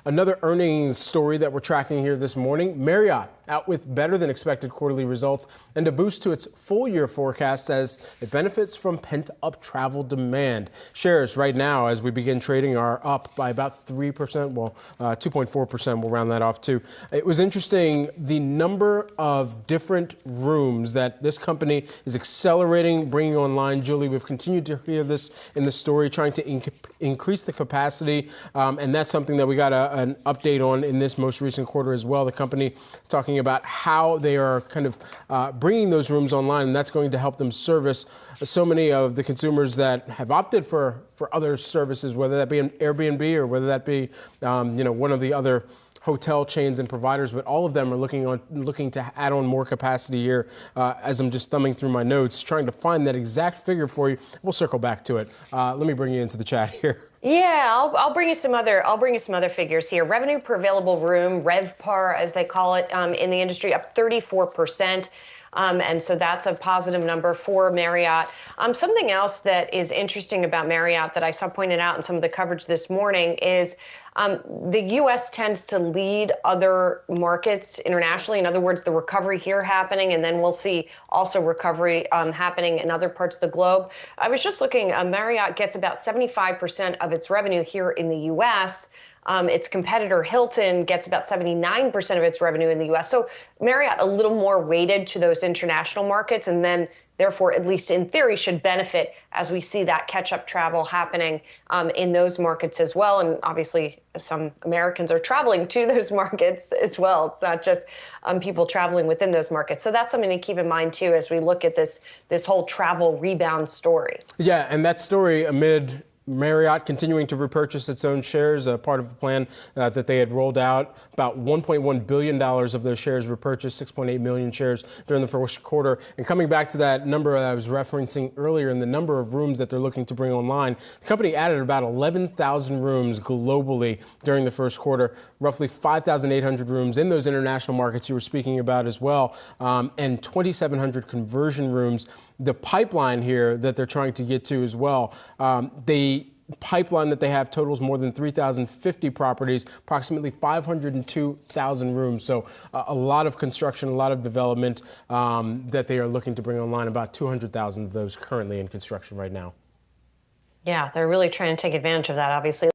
Another earnings story that we're tracking here this morning, Marriott out with better than expected quarterly results and a boost to its full year forecast as it benefits from pent up travel demand. Shares right now as we begin trading are up by about 3%, well 2.4%, we'll round that off too. It was interesting the number of different rooms that this company is accelerating, bringing online. Julie, we've continued to hear this in the story, trying to increase the capacity, and that's something that we got an update on in this most recent quarter as well. The company talking about how they are kind of bringing those rooms online, and that's going to help them service so many of the consumers that have opted for other services, whether that be an Airbnb or whether that be one of the other hotel chains and providers, but all of them are looking to add on more capacity here. As I'm just thumbing through my notes, trying to find that exact figure for you. We'll circle back to it. Let me bring you into the chat here. Yeah, I'll bring you some other figures here. Revenue per available room, RevPAR as they call it in the industry, up 34%. And so that's a positive number for Marriott. Something else that is interesting about Marriott that I saw pointed out in some of the coverage this morning is the U.S. tends to lead other markets internationally. In other words, the recovery here happening, and then we'll see also recovery happening in other parts of the globe. I was just looking, Marriott gets about 75% of its revenue here in the U.S. Its competitor Hilton gets about 79% of its revenue in the U.S. So Marriott a little more weighted to those international markets, and then therefore, at least in theory, should benefit as we see that catch-up travel happening in those markets as well. And obviously, some Americans are traveling to those markets as well. It's not just people traveling within those markets. So that's something to keep in mind, too, as we look at this whole travel rebound story. Yeah, and that story amid Marriott continuing to repurchase its own shares, part of the plan that they had rolled out. About $1.1 billion of those shares repurchased, 6.8 million shares during the first quarter. And coming back to that number that I was referencing earlier in the number of rooms that they're looking to bring online, the company added about 11,000 rooms globally during the first quarter, roughly 5,800 rooms in those international markets you were speaking about as well, and 2,700 conversion rooms. The pipeline here that they're trying to get to as well, the pipeline that they have totals more than 3,050 properties, approximately 502,000 rooms. So a lot of construction, a lot of development that they are looking to bring online, about 200,000 of those currently in construction right now. Yeah, they're really trying to take advantage of that, obviously.